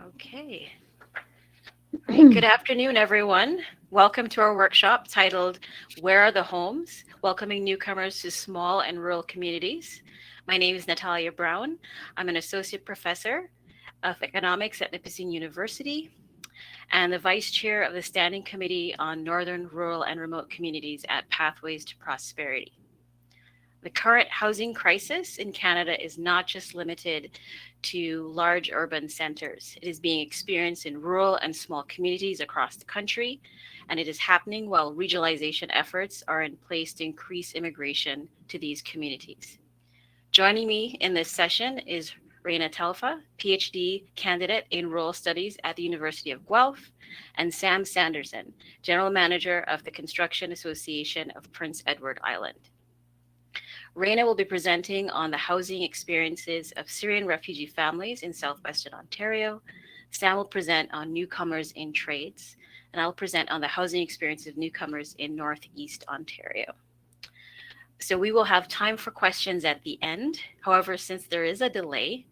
Okay. All right. Good afternoon, everyone. Welcome to our workshop titled Where Are the Homes? Welcoming Newcomers to Small and Rural Communities. My name is Natalia Brown. I'm an associate professor of economics at Nipissing University and the vice chair of the Standing Committee on Northern, Rural, and Remote Communities at Pathways to Prosperity. The current housing crisis in Canada is not just limited to large urban centers. It is being experienced in rural and small communities across the country, and it is happening while regionalization efforts are in place to increase immigration to these communities. Joining me in this session is Rana Telfah, PhD candidate in rural studies at the University of Guelph, and Sam Sanderson, General Manager of the Construction Association of Prince Edward Island. Rana will be presenting on the housing experiences of Syrian refugee families in Southwestern Ontario. Sam will present on newcomers in trades, and I'll present on the housing experience of newcomers in Northeast Ontario. So we will have time for questions at the end. However, since there is a delay,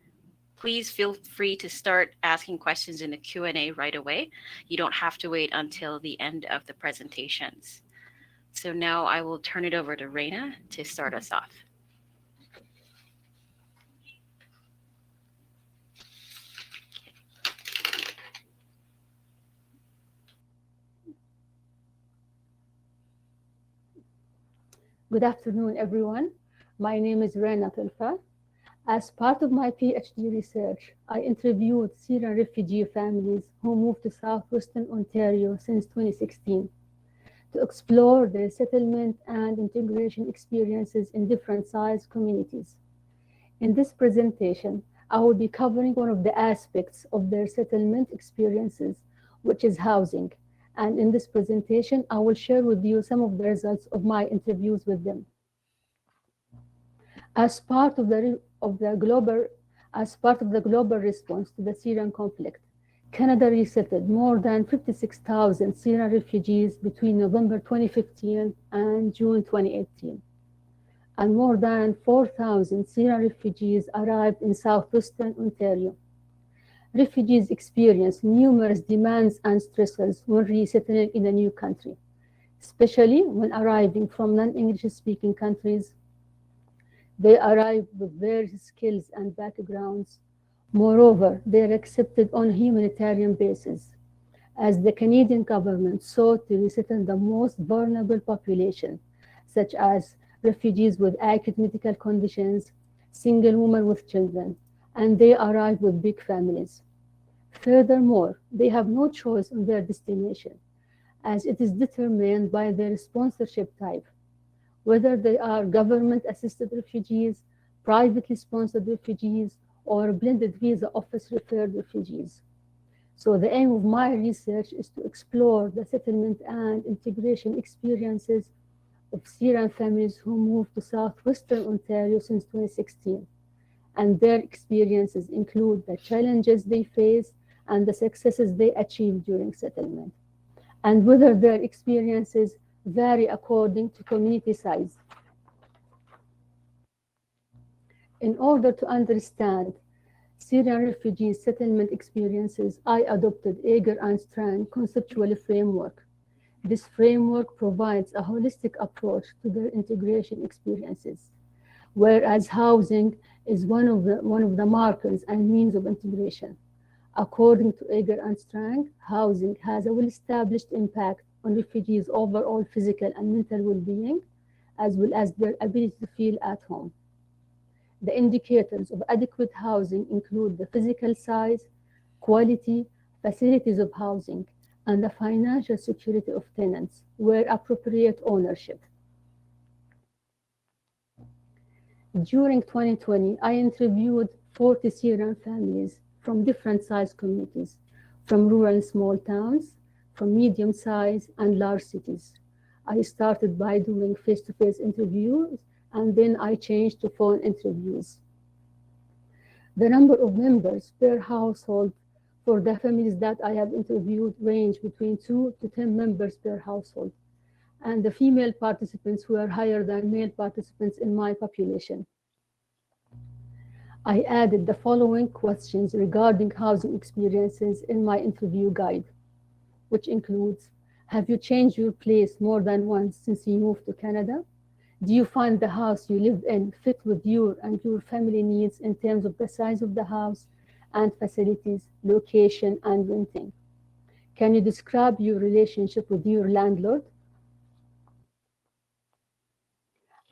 please feel free to start asking questions in the Q&A right away. You don't have to wait until the end of the presentations. So now I will turn it over to Rana to start us off. Good afternoon, everyone. My name is Rana Telfah. As part of my PhD research, I interviewed Syrian refugee families who moved to Southwestern Ontario since 2016 to explore their settlement and integration experiences in different sized communities. In this presentation, I will be covering one of the aspects of their settlement experiences, which is housing. And in this presentation, I will share with you some of the results of my interviews with them. As part of the global response to the Syrian conflict, Canada resettled more than 56,000 Syrian refugees between November 2015 and June 2018. And more than 4,000 Syrian refugees arrived in Southwestern Ontario. Refugees experience numerous demands and stressors when resettling in a new country, especially when arriving from non-English speaking countries. They arrive with various skills and backgrounds. Moreover, they are accepted on a humanitarian basis, as the Canadian government sought to resettle the most vulnerable population, such as refugees with acute medical conditions, single women with children, and they arrive with big families. Furthermore, they have no choice on their destination, as it is determined by their sponsorship type, whether they are government-assisted refugees, privately sponsored refugees, or blended visa office-referred refugees. So the aim of my research is to explore the settlement and integration experiences of Syrian families who moved to Southwestern Ontario since 2016. And their experiences include the challenges they face and the successes they achieved during settlement, and whether their experiences vary according to community size. In order to understand Syrian refugee settlement experiences, I adopted Eger and Strang Conceptual Framework. This framework provides a holistic approach to their integration experiences, whereas housing is one of the markers and means of integration. According to Eger and Strang, housing has a well-established impact on refugees' overall physical and mental well-being, as well as their ability to feel at home. The indicators of adequate housing include the physical size, quality, facilities of housing, and the financial security of tenants, where appropriate ownership. During 2020, I interviewed 40 Syrian families from different sized communities, from rural and small towns, from medium-sized and large cities. I started by doing face-to-face interviews, and then I changed to phone interviews. The number of members per household for the families that I have interviewed range between 2 to 10 members per household, and the female participants were higher than male participants in my population. I added the following questions regarding housing experiences in my interview guide, which includes: have you changed your place more than once since you moved to Canada? Do you find the house you live in fit with your and your family needs in terms of the size of the house and facilities, location, and renting? Can you describe your relationship with your landlord?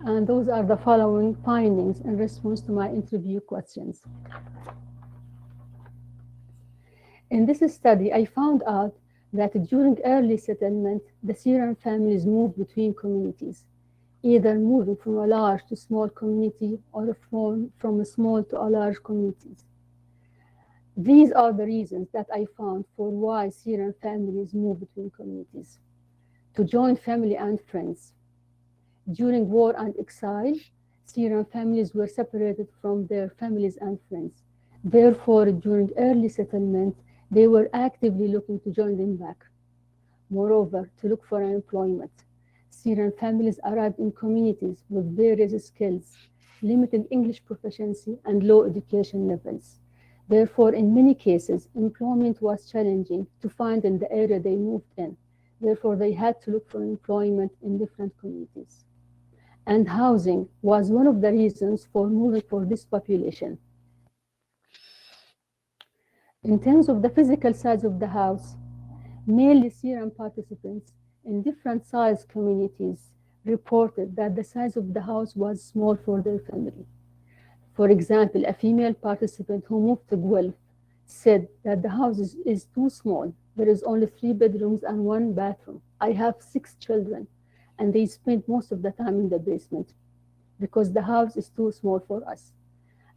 And those are the following findings in response to my interview questions. In this study, I found out that during early settlement, the Syrian families moved between communities, either moving from a large to small community or from a small to a large communities. These are the reasons that I found for why Syrian families move between communities: to join family and friends. During war and exile, Syrian families were separated from their families and friends. Therefore, during early settlement, they were actively looking to join them back. Moreover, to look for employment. Syrian families arrived in communities with various skills, limited English proficiency, and low education levels. Therefore, in many cases, employment was challenging to find in the area they moved in. Therefore, they had to look for employment in different communities. And housing was one of the reasons for moving for this population. In terms of the physical size of the house, mainly Syrian participants in different size communities reported that the size of the house was small for their family. For example, a female participant who moved to Guelph said that the house is too small. There is only 3 bedrooms and 1 bathroom. I have 6 children, and they spend most of the time in the basement because the house is too small for us.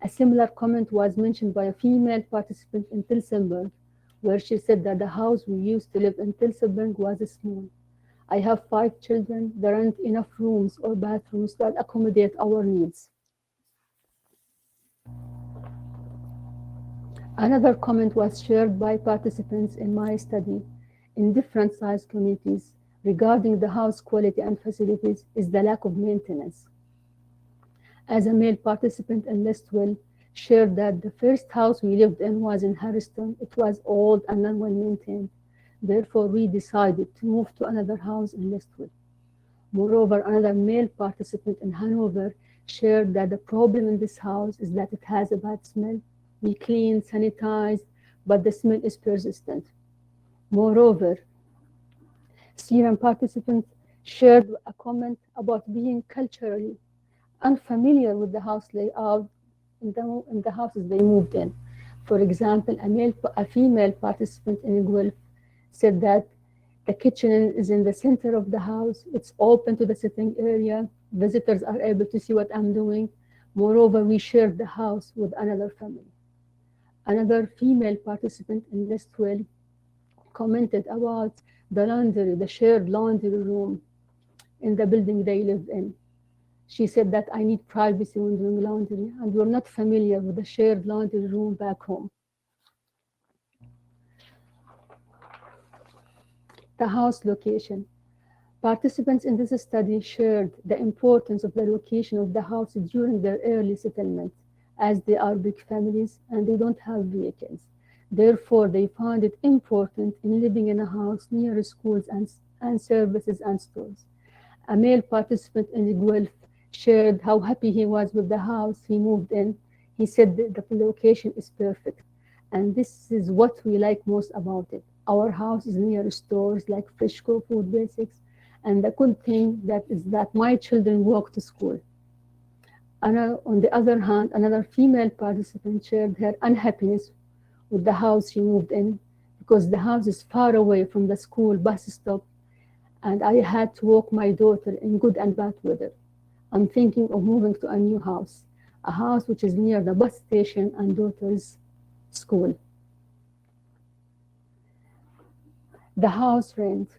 A similar comment was mentioned by a female participant in Tilsonburg, where she said that the house we used to live in Tilsonburg was small. I have 5 children. There aren't enough rooms or bathrooms to accommodate our needs. Another comment was shared by participants in my study in different size communities regarding the house quality and facilities is the lack of maintenance. As a male participant in Listwell shared that the first house we lived in was in Harriston. It was old and not well maintained. Therefore, we decided to move to another house in Listwell. Moreover, another male participant in Hanover shared that the problem in this house is that it has a bad smell. We clean, sanitize, but the smell is persistent. Moreover, Syrian participants shared a comment about being culturally unfamiliar with the house layout in the houses they moved in. For example, a female participant in Guelph said that the kitchen is in the center of the house. It's open to the sitting area. Visitors are able to see what I'm doing. Moreover, we shared the house with another family. Another female participant in Listwell commented about the laundry, the shared laundry room in the building they lived in. She said that I need privacy when doing laundry, and we're not familiar with the shared laundry room back home. The house location. Participants in this study shared the importance of the location of the house during their early settlement, as they are big families and they don't have vehicles. Therefore, they found it important in living in a house near schools and services and stores. A male participant in Guelph shared how happy he was with the house he moved in. He said that the location is perfect, and this is what we like most about it. Our house is near stores like Fishco, Food Basics, and the good thing that is that my children walk to school. On the other hand, another female participant shared her unhappiness with the house she moved in because the house is far away from the school bus stop, and I had to walk my daughter in good and bad weather. I'm thinking of moving to a new house, a house which is near the bus station and daughter's school. The house rent.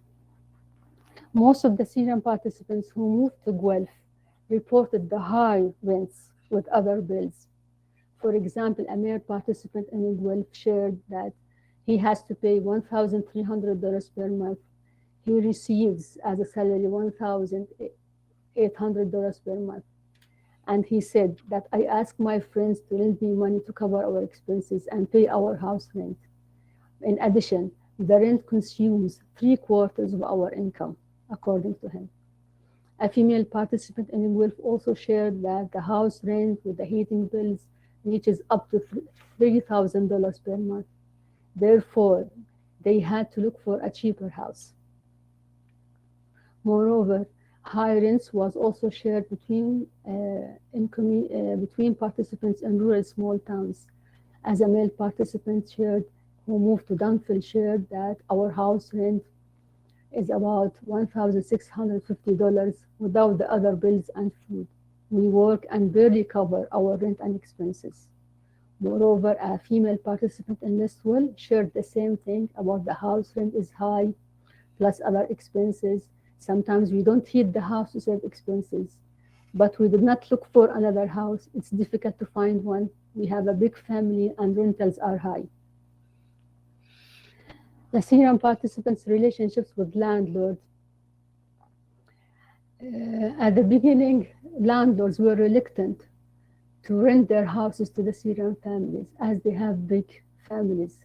Most of the Syrian participants who moved to Guelph reported the high rents with other bills. For example, a male participant in Guelph shared that he has to pay $1,300 per month. He receives as a salary $1,800 per month. And he said that I asked my friends to lend me money to cover our expenses and pay our house rent. In addition, the rent consumes three-quarters of our income, according to him. A female participant in Guelph also shared that the house rent with the heating bills reaches up to $3,000 per month. Therefore, they had to look for a cheaper house. Moreover, high rents was also shared between participants in rural small towns. As a male participant shared, who moved to Dunfield, shared that our house rent is about $1,650 without the other bills and food. We work and barely cover our rent and expenses. Moreover, a female participant in Listwell shared the same thing about the house rent is high, plus other expenses. Sometimes we don't heat the house to save expenses, but we did not look for another house. It's difficult to find one. We have a big family and rentals are high. The Syrian participants' relationships with landlords. At the beginning, landlords were reluctant to rent their houses to the Syrian families as they have big families.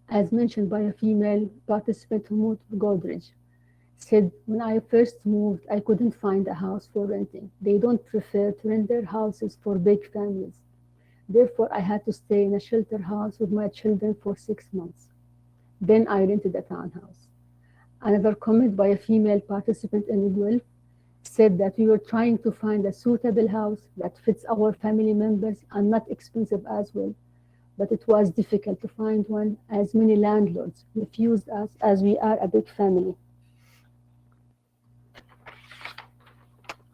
As mentioned by a female participant who moved to Godrej, said, when I first moved, I couldn't find a house for renting. They don't prefer to rent their houses for big families. Therefore, I had to stay in a shelter house with my children for 6 months. Then I rented a townhouse. Another comment by a female participant in Guelph said that we were trying to find a suitable house that fits our family members and not expensive as well. But it was difficult to find one as many landlords refused us as we are a big family.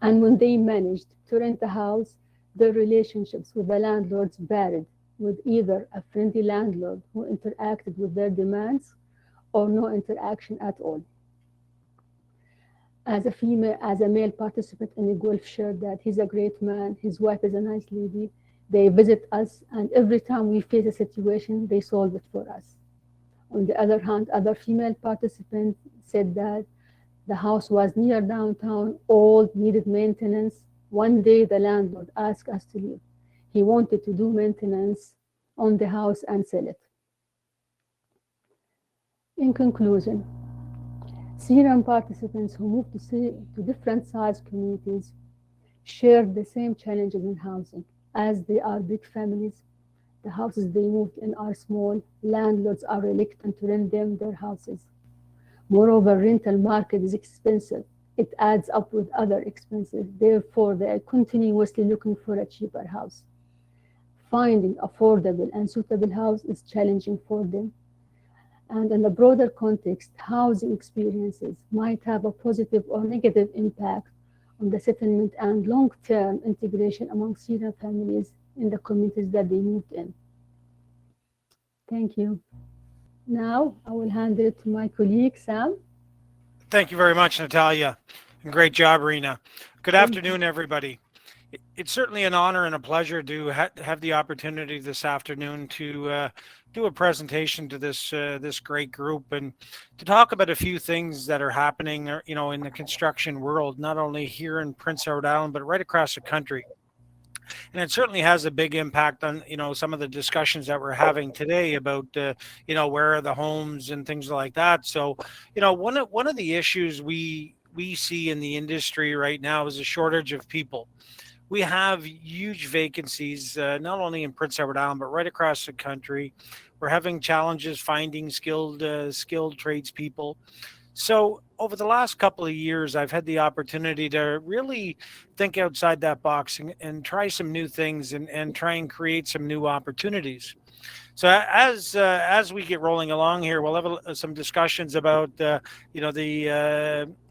And when they managed to rent a house, their relationships with the landlords varied, with either a friendly landlord who interacted with their demands or no interaction at all. As a male participant in the Guelph shared that he's a great man, his wife is a nice lady. They visit us, and every time we face a situation, they solve it for us. On the other hand, other female participants said that the house was near downtown, old, needed maintenance. One day, the landlord asked us to leave. He wanted to do maintenance on the house and sell it. In conclusion, Syrian participants who moved to different size communities shared the same challenges in housing. As they are big families, the houses they moved in are small, landlords are reluctant to rent them their houses. Moreover, rental market is expensive. It adds up with other expenses. Therefore, they are continuously looking for a cheaper house. Finding affordable and suitable house is challenging for them. And in a broader context, housing experiences might have a positive or negative impact on the settlement and long-term integration among Syrian families in the communities that they moved in. Thank you. Now, I will hand it to my colleague, Sam. Thank you very much, Natalia. And great job, Rena. Good Thank you. afternoon, everybody. It's certainly an honor and a pleasure to have the opportunity this afternoon to do a presentation to this great group and to talk about a few things that are happening, in the construction world, not only here in Prince Edward Island, but right across the country. And it certainly has a big impact on some of the discussions that we're having today about where are the homes and things like that. So one of the issues we see in the industry right now is a shortage of people. We have huge vacancies, not only in Prince Edward Island but right across the country. We're having challenges finding skilled tradespeople. So over the last couple of years, I've had the opportunity to really think outside that box and try some new things and try and create some new opportunities. So as we get rolling along here, we'll have some discussions about the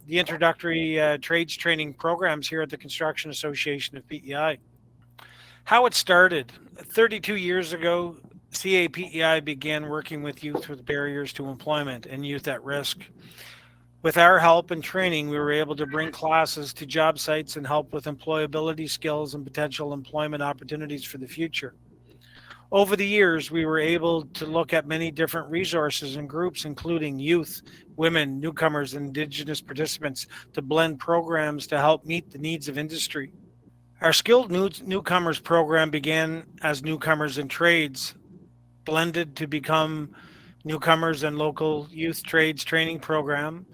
introductory trades training programs here at the Construction Association of PEI. How it started 32 years ago, CAPEI began working with youth with barriers to employment and youth at risk. With our help and training, we were able to bring classes to job sites and help with employability skills and potential employment opportunities for the future. Over the years, we were able to look at many different resources and groups, including youth, women, newcomers, and Indigenous participants, to blend programs to help meet the needs of industry. Our skilled newcomers program began as newcomers in trades, blended to become newcomers and local youth trades training program.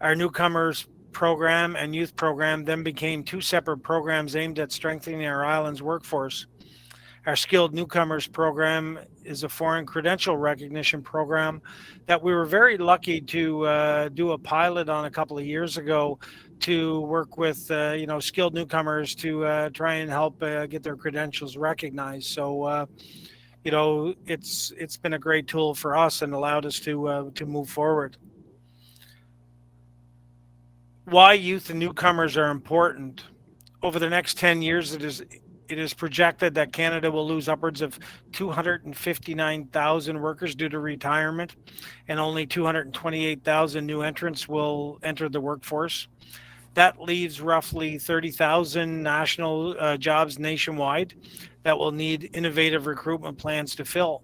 Our newcomers program and youth program then became two separate programs aimed at strengthening our island's workforce. Our skilled newcomers program is a foreign credential recognition program that we were very lucky to do a pilot on a couple of years ago to work with skilled newcomers to try and help get their credentials recognized. So it's been a great tool for us and allowed us to move forward. Why youth and newcomers are important. Over the next 10 years, it is projected that Canada will lose upwards of 259,000 workers due to retirement, and only 228,000 new entrants will enter the workforce. That leaves roughly 30,000 national jobs nationwide that will need innovative recruitment plans to fill.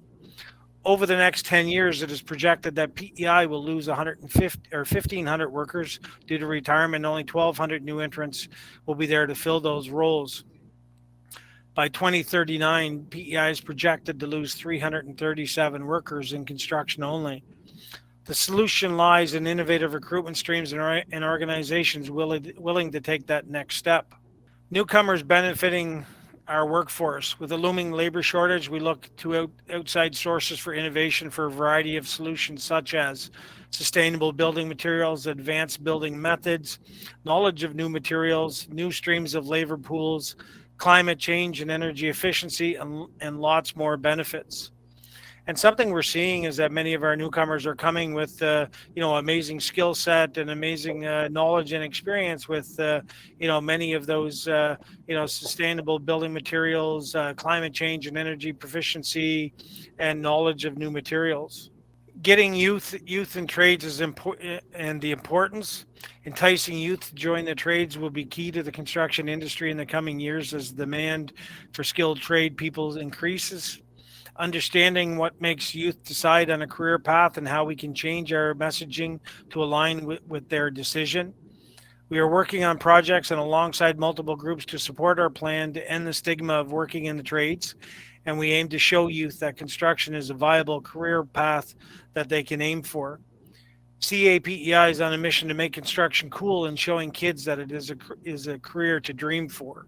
Over the next 10 years, it is projected that PEI will lose 150 or 1,500 workers due to retirement. Only 1,200 new entrants will be there to fill those roles. By 2039, PEI is projected to lose 337 workers in construction only. The solution lies in innovative recruitment streams and organizations willing to take that next step. Newcomers benefiting our workforce. With a looming labor shortage, we look to outside sources for innovation for a variety of solutions such as sustainable building materials, advanced building methods, knowledge of new materials, new streams of labor pools, climate change and energy efficiency, and lots more benefits. And something we're seeing is that many of our newcomers are coming with, amazing skill set and amazing knowledge and experience with, many of those, sustainable building materials, climate change and energy proficiency, and knowledge of new materials. Getting youth in trades is important, and the importance. Enticing youth to join the trades will be key to the construction industry in the coming years as demand for skilled trade people increases. Understanding what makes youth decide on a career path and how we can change our messaging to align with their decision. We are working on projects and alongside multiple groups to support our plan to end the stigma of working in the trades. And we aim to show youth that construction is a viable career path that they can aim for. CAPEI is on a mission to make construction cool and showing kids that it is a career to dream for.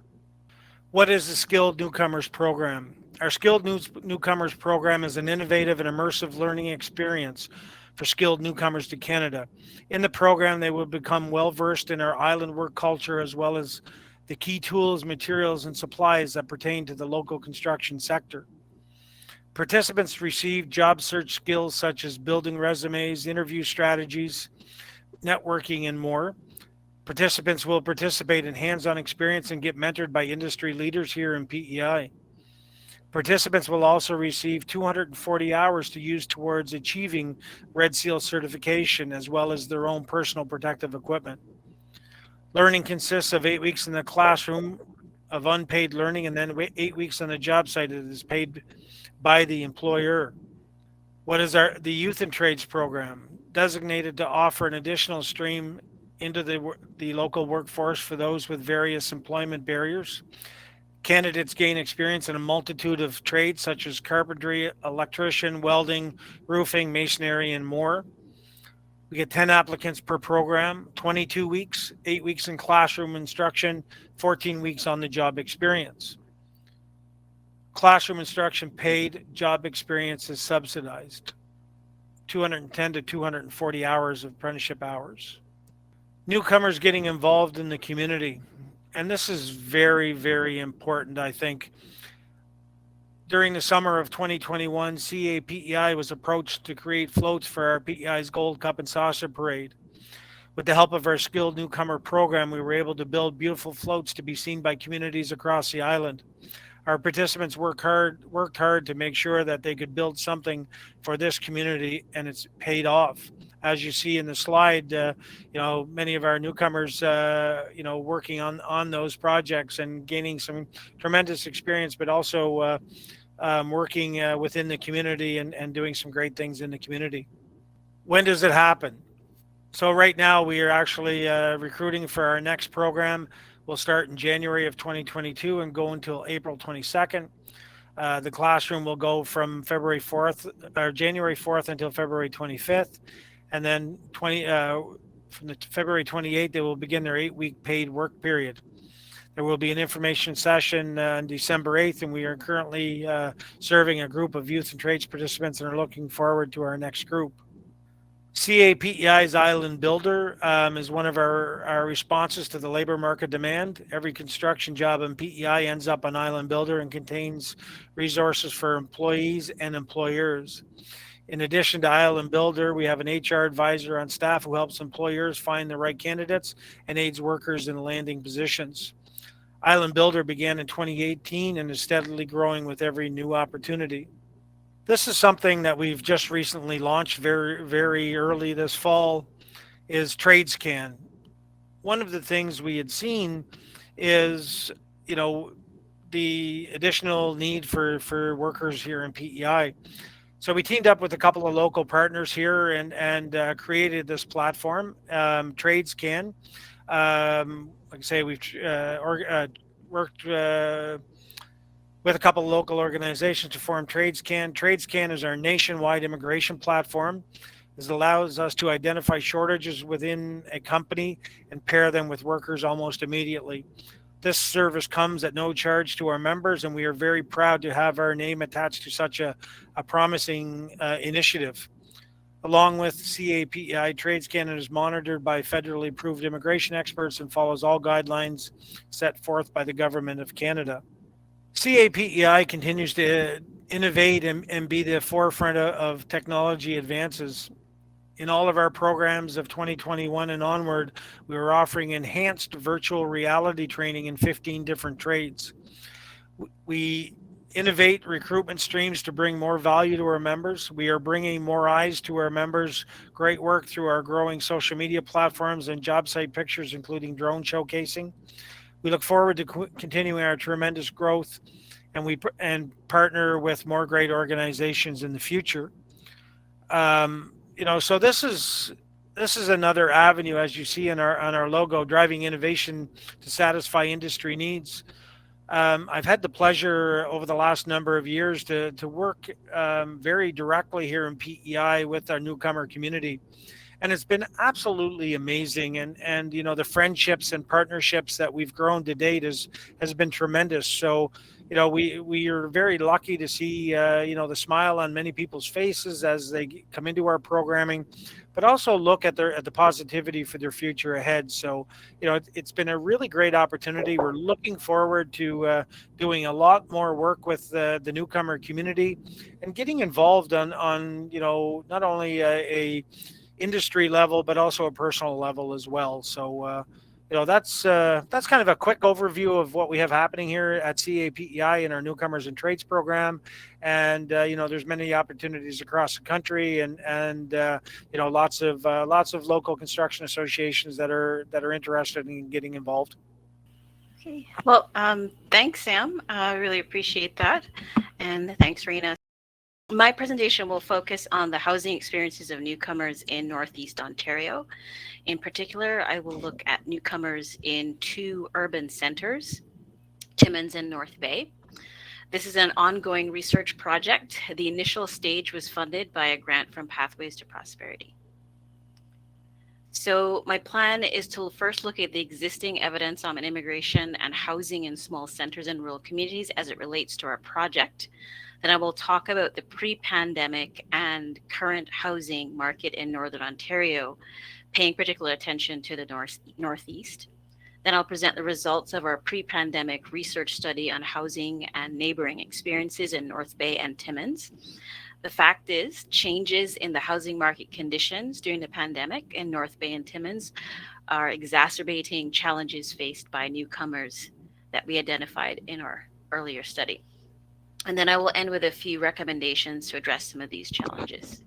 What is the Skilled Newcomers Program? Our Skilled Newcomers Program is an innovative and immersive learning experience for skilled newcomers to Canada. In the program, they will become well versed in our island work culture as well as the key tools, materials, and supplies that pertain to the local construction sector. Participants receive job search skills such as building resumes, interview strategies, networking, and more. Participants will participate in hands-on experience and get mentored by industry leaders here in PEI. Participants will also receive 240 hours to use towards achieving Red Seal certification as well as their own personal protective equipment. Learning consists of 8 weeks in the classroom of unpaid learning and then 8 weeks on the job site that is paid by the employer. What is the Youth and Trades program? Designated to offer an additional stream into the local workforce for those with various employment barriers. Candidates gain experience in a multitude of trades such as carpentry, electrician, welding, roofing, masonry, and more. We get 10 applicants per program, 22 weeks, 8 weeks in classroom instruction, 14 weeks on the job experience. Classroom instruction paid, job experience is subsidized. 210 to 240 hours of apprenticeship hours. Newcomers getting involved in the community. And this is very, very important, I think. During the summer of 2021, CAPEI was approached to create floats for our PEI's Gold Cup and Saucer Parade. With the help of our Skilled Newcomer program, we were able to build beautiful floats to be seen by communities across the island. Our participants worked hard to make sure that they could build something for this community, and it's paid off. As you see in the slide, many of our newcomers, working on those projects and gaining some tremendous experience, but also working within the community and doing some great things in the community. When does it happen? So right now we are actually recruiting for our next program. will start in January of 2022 and go until April 22nd. The classroom will go from February 4th or January 4th until February 25th, and then from the February 28th they will begin their 8-week paid work period. There will be an information session on December 8th, and we are currently serving a group of youth and trades participants and are looking forward to our next group. CAPEI's Island Builder is one of our responses to the labor market demand. Every construction job in PEI ends up on Island Builder and contains resources for employees and employers. In addition to Island Builder, we have an HR advisor on staff who helps employers find the right candidates and aids workers in landing positions. Island Builder began in 2018 and is steadily growing with every new opportunity. This is something that we've just recently launched very, very early this fall is TradeScan. One of the things we had seen is, the additional need for workers here in PEI. So we teamed up with a couple of local partners here and created this platform, TradeScan. Like I say, we've worked with a couple of local organizations to form TradeScan. TradeScan is our nationwide immigration platform. This allows us to identify shortages within a company and pair them with workers almost immediately. This service comes at no charge to our members, and we are very proud to have our name attached to such a promising initiative. Along with CAPEI, TradeScan is monitored by federally approved immigration experts and follows all guidelines set forth by the Government of Canada. CAPEI continues to innovate and be the forefront of technology advances. In all of our programs of 2021 and onward, we are offering enhanced virtual reality training in 15 different trades. We innovate recruitment streams to bring more value to our members. We are bringing more eyes to our members' great work through our growing social media platforms and job site pictures, including drone showcasing. We look forward to continuing our tremendous growth, and partner with more great organizations in the future. So this is another avenue, as you see on our logo, driving innovation to satisfy industry needs. I've had the pleasure over the last number of years to work very directly here in PEI with our newcomer community. And it's been absolutely amazing. And the friendships and partnerships that we've grown to date has been tremendous. So, we are very lucky to see, the smile on many people's faces as they come into our programming, but also look at the positivity for their future ahead. So, it's been a really great opportunity. We're looking forward to doing a lot more work with the newcomer community and getting involved on not only a industry level, but also a personal level as well. So, that's kind of a quick overview of what we have happening here at CAPEI in our Newcomers and Trades program. And there's many opportunities across the country, and lots of local construction associations that are interested in getting involved. Okay. Well, thanks, Sam. I really appreciate that, and thanks, Rana. My presentation will focus on the housing experiences of newcomers in Northeast Ontario. In particular, I will look at newcomers in 2 urban centers, Timmins and North Bay. This is an ongoing research project. The initial stage was funded by a grant from Pathways to Prosperity. So my plan is to first look at the existing evidence on immigration and housing in small centers and rural communities as it relates to our project. Then I will talk about the pre-pandemic and current housing market in Northern Ontario, paying particular attention to the Northeast. Then I'll present the results of our pre-pandemic research study on housing and neighboring experiences in North Bay and Timmins. The fact is, changes in the housing market conditions during the pandemic in North Bay and Timmins are exacerbating challenges faced by newcomers that we identified in our earlier study. And then I will end with a few recommendations to address some of these challenges.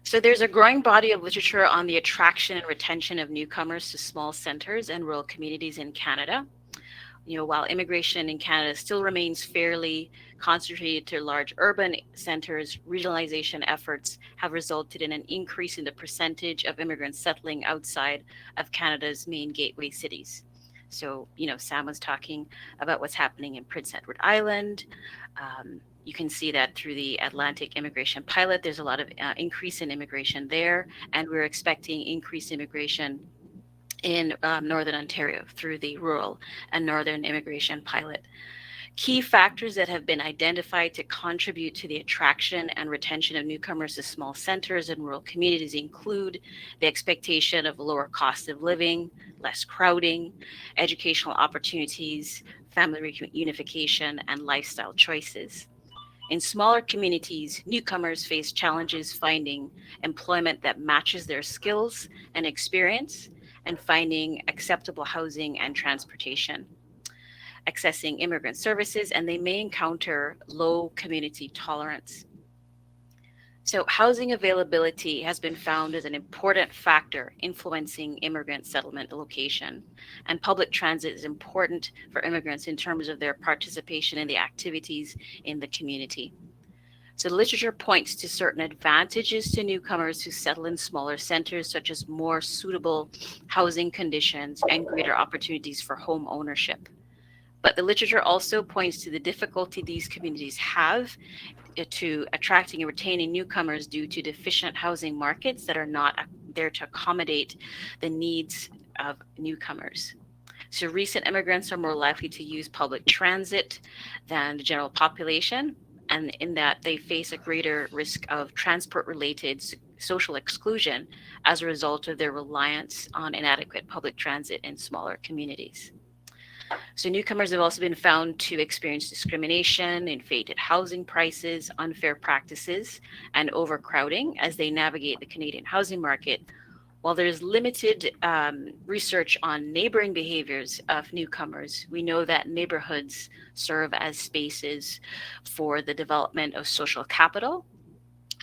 So there's a growing body of literature on the attraction and retention of newcomers to small centers and rural communities in Canada. While immigration in Canada still remains fairly concentrated to large urban centers, regionalization efforts have resulted in an increase in the percentage of immigrants settling outside of Canada's main gateway cities. So, Sam was talking about what's happening in Prince Edward Island. You can see that through the Atlantic immigration pilot, there's a lot of increase in immigration there, and we're expecting increased immigration in Northern Ontario through the rural and northern immigration pilot. Key factors that have been identified to contribute to the attraction and retention of newcomers to small centers and rural communities include the expectation of lower cost of living, less crowding, educational opportunities, family reunification, and lifestyle choices. In smaller communities, newcomers face challenges finding employment that matches their skills and experience and finding acceptable housing and transportation, accessing immigrant services, and they may encounter low community tolerance. So, housing availability has been found as an important factor influencing immigrant settlement location. And public transit is important for immigrants in terms of their participation in the activities in the community. So, the literature points to certain advantages to newcomers who settle in smaller centers, such as more suitable housing conditions and greater opportunities for home ownership. But the literature also points to the difficulty these communities have to attracting and retaining newcomers due to deficient housing markets that are not there to accommodate the needs of newcomers. So recent immigrants are more likely to use public transit than the general population, and in that they face a greater risk of transport related social exclusion as a result of their reliance on inadequate public transit in smaller communities. So newcomers have also been found to experience discrimination, inflated housing prices, unfair practices, and overcrowding as they navigate the Canadian housing market. While there's limited research on neighboring behaviors of newcomers, we know that neighborhoods serve as spaces for the development of social capital,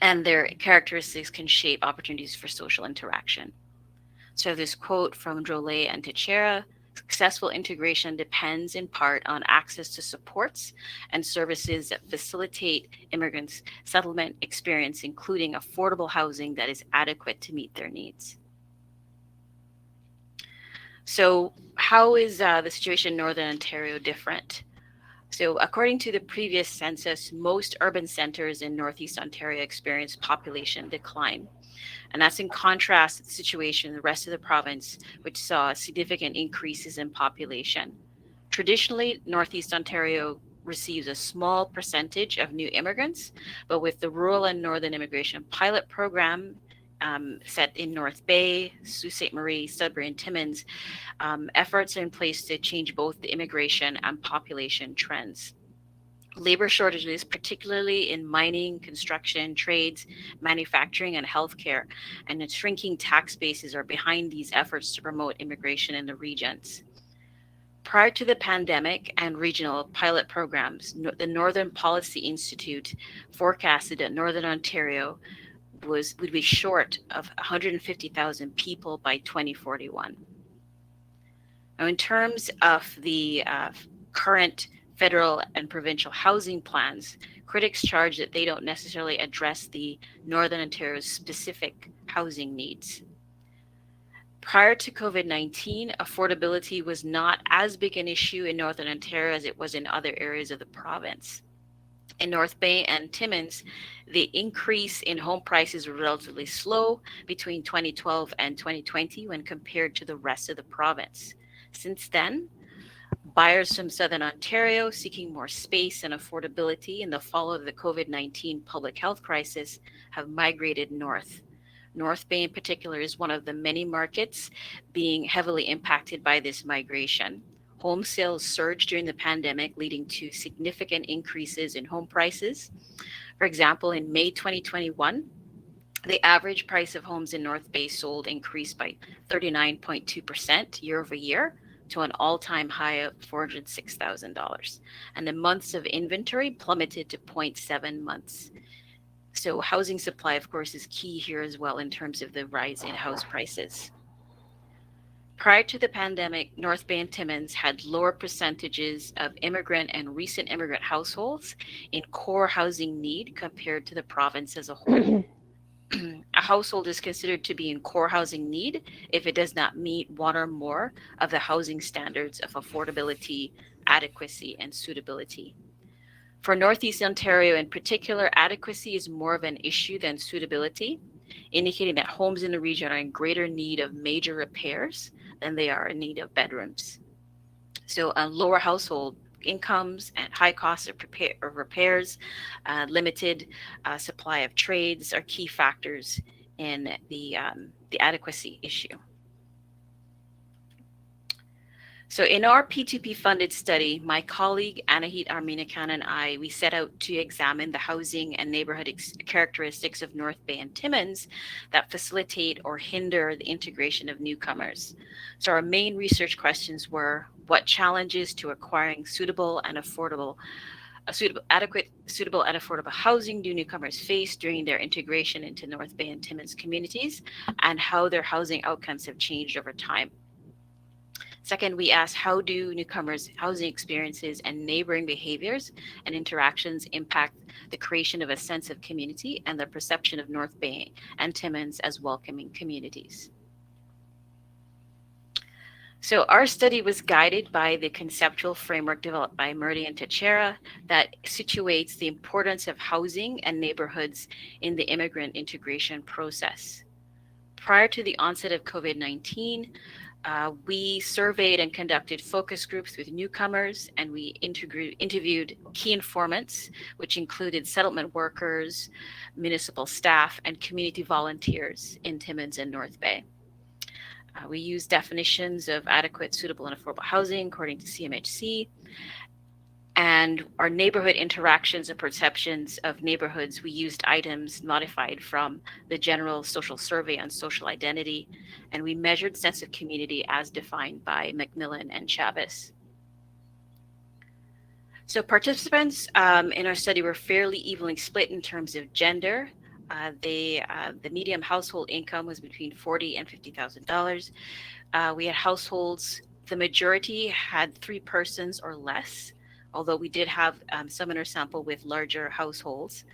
and their characteristics can shape opportunities for social interaction. So this quote from Drolet and Teixeira: successful integration depends in part on access to supports and services that facilitate immigrants' settlement experience, including affordable housing that is adequate to meet their needs. So, how is the situation in Northern Ontario different? So, according to the previous census, most urban centers in Northeast Ontario experienced population decline. And that's in contrast to the situation in the rest of the province, which saw significant increases in population. Traditionally, Northeast Ontario receives a small percentage of new immigrants, but with the rural and northern immigration pilot program set in North Bay, Sault Ste. Marie, Sudbury, and Timmins, efforts are in place to change both the immigration and population trends. Labor shortages, particularly in mining, construction, trades, manufacturing, and healthcare, and the shrinking tax bases are behind these efforts to promote immigration in the regions. Prior to the pandemic and regional pilot programs, the Northern Policy Institute forecasted that Northern Ontario would be short of 150,000 people by 2041. Now, in terms of the current federal and provincial housing plans, critics charge that they don't necessarily address the Northern Ontario's specific housing needs. Prior to COVID-19, affordability was not as big an issue in Northern Ontario as it was in other areas of the province. In North Bay and Timmins, the increase in home prices was relatively slow between 2012 and 2020 when compared to the rest of the province. Since then, buyers from Southern Ontario seeking more space and affordability in the fall of the COVID-19 public health crisis have migrated north. North Bay, in particular, is one of the many markets being heavily impacted by this migration. Home sales surged during the pandemic, leading to significant increases in home prices. For example, in May 2021, the average price of homes in North Bay sold increased by 39.2% year over year to an all-time high of $406,000. And the months of inventory plummeted to 0.7 months. So housing supply, of course, is key here as well in terms of the rise in house prices. Prior to the pandemic, North Bay and Timmins had lower percentages of immigrant and recent immigrant households in core housing need compared to the province as a whole. A household is considered to be in core housing need if it does not meet one or more of the housing standards of affordability, adequacy, and suitability. For Northeast Ontario in particular, adequacy is more of an issue than suitability, indicating that homes in the region are in greater need of major repairs than they are in need of bedrooms. So, lower household incomes and high costs of repairs, limited supply of trades are key factors in the adequacy issue. So in our P2P funded study, my colleague Anahit Arminakan and I, we set out to examine the housing and neighborhood characteristics of North Bay and Timmins that facilitate or hinder the integration of newcomers. So our main research questions were: what challenges to acquiring adequate, suitable, and affordable housing do newcomers face during their integration into North Bay and Timmins communities, and how their housing outcomes have changed over time. Second, we asked, how do newcomers' housing experiences and neighboring behaviors and interactions impact the creation of a sense of community and the perception of North Bay and Timmins as welcoming communities? So our study was guided by the conceptual framework developed by Murdy and Teixeira that situates the importance of housing and neighborhoods in the immigrant integration process. Prior to the onset of COVID-19, we surveyed and conducted focus groups with newcomers, and we interviewed key informants, which included settlement workers, municipal staff, and community volunteers in Timmins and North Bay. We used definitions of adequate, suitable, and affordable housing according to CMHC, and our neighborhood interactions and perceptions of neighborhoods, we used items modified from the General Social Survey on Social Identity, and we measured sense of community as defined by McMillan and Chavez. So participants in our study were fairly evenly split in terms of gender. The median household income was between $40,000 and $50,000. We had households, the majority had 3 persons or less, although we did have some in our sample with larger households.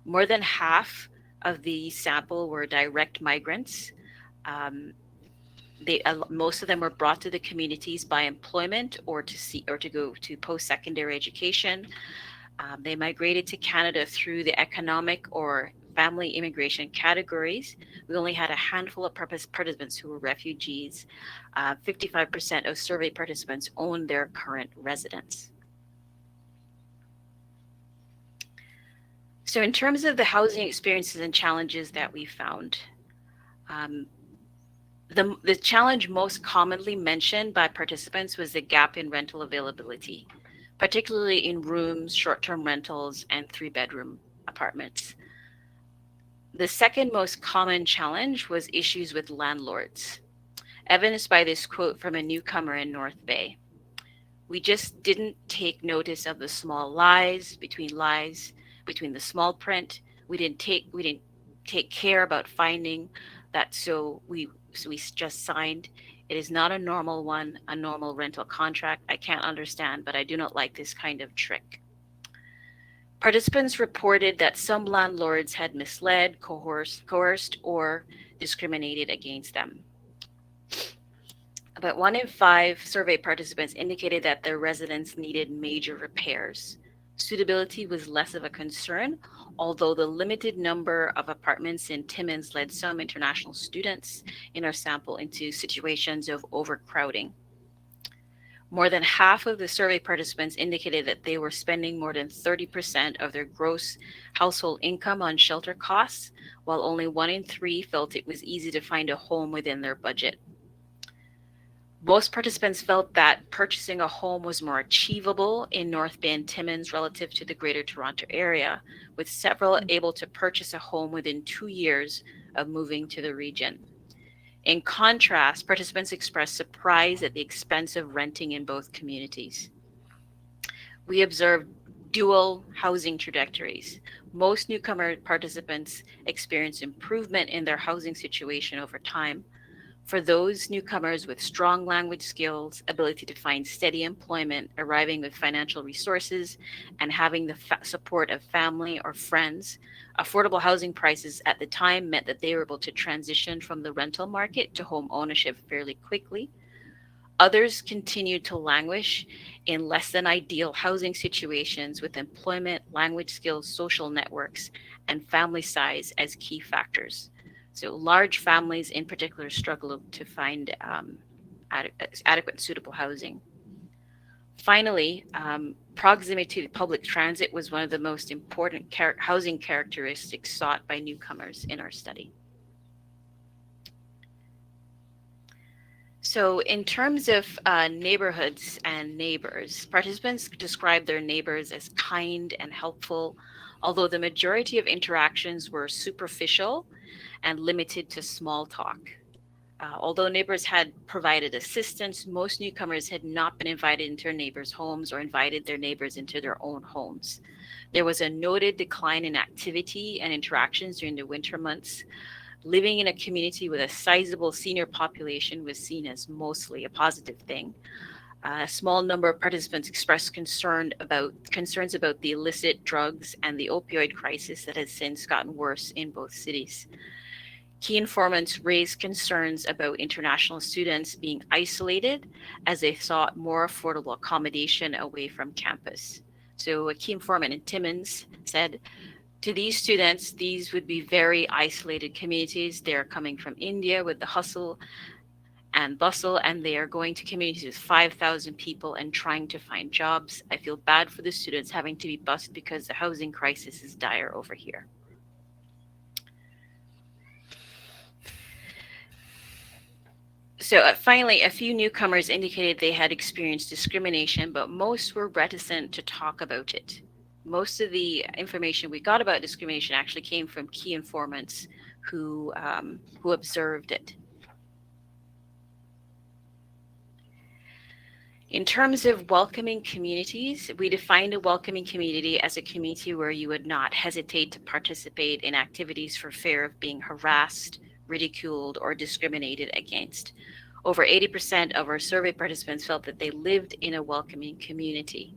More than half of the sample were direct migrants. Most of them were brought to the communities by employment or to go to post-secondary education. They migrated to Canada through the economic or family immigration categories. We only had a handful of participants who were refugees. 55% of survey participants owned their current residence. So in terms of the housing experiences and challenges that we found, the challenge most commonly mentioned by participants was the gap in rental availability, particularly in rooms, short-term rentals, and 3-bedroom apartments. The second most common challenge was issues with landlords, evidenced by this quote from a newcomer in North Bay. We just didn't take notice of the small lies between the small print. We didn't take care about finding that, so we just signed. It is not a normal rental contract. I can't understand, but I do not like this kind of trick. Participants reported that some landlords had misled, coerced, or discriminated against them. About 1 in 5 survey participants indicated that their residence needed major repairs. Suitability was less of a concern, although the limited number of apartments in Timmins led some international students in our sample into situations of overcrowding. More than half of the survey participants indicated that they were spending more than 30% of their gross household income on shelter costs, while only 1 in 3 felt it was easy to find a home within their budget. Most participants felt that purchasing a home was more achievable in North Bay and Timmins relative to the Greater Toronto area, with several able to purchase a home within 2 years of moving to the region. In contrast, participants expressed surprise at the expense of renting in both communities. We observed dual housing trajectories. Most newcomer participants experienced improvement in their housing situation over time. For those newcomers with strong language skills, ability to find steady employment, arriving with financial resources, and having the support of family or friends, affordable housing prices at the time meant that they were able to transition from the rental market to home ownership fairly quickly. Others continued to languish in less than ideal housing situations with employment, language skills, social networks, and family size as key factors. So, large families in particular struggle to find adequate and suitable housing. Finally, proximity to public transit was one of the most important housing characteristics sought by newcomers in our study. So, in terms of neighborhoods and neighbors, participants described their neighbors as kind and helpful, although the majority of interactions were superficial and limited to small talk. Although neighbors had provided assistance, most newcomers had not been invited into their neighbors' homes or invited their neighbors into their own homes. There was a noted decline in activity and interactions during the winter months. Living in a community with a sizable senior population was seen as mostly a positive thing. A small number of participants expressed concerns about the illicit drugs and the opioid crisis that has since gotten worse in both cities. Key informants raised concerns about international students being isolated as they sought more affordable accommodation away from campus. So, a key informant in Timmins said, to these students, these would be very isolated communities. They're coming from India with the hustle and bustle, and they are going to communities with 5,000 people and trying to find jobs. I feel bad for the students having to be bused because the housing crisis is dire over here. So finally, a few newcomers indicated they had experienced discrimination, but most were reticent to talk about it. Most of the information we got about discrimination actually came from key informants who observed it. In terms of welcoming communities, we defined a welcoming community as a community where you would not hesitate to participate in activities for fear of being harassed, ridiculed, or discriminated against. Over 80% of our survey participants felt that they lived in a welcoming community.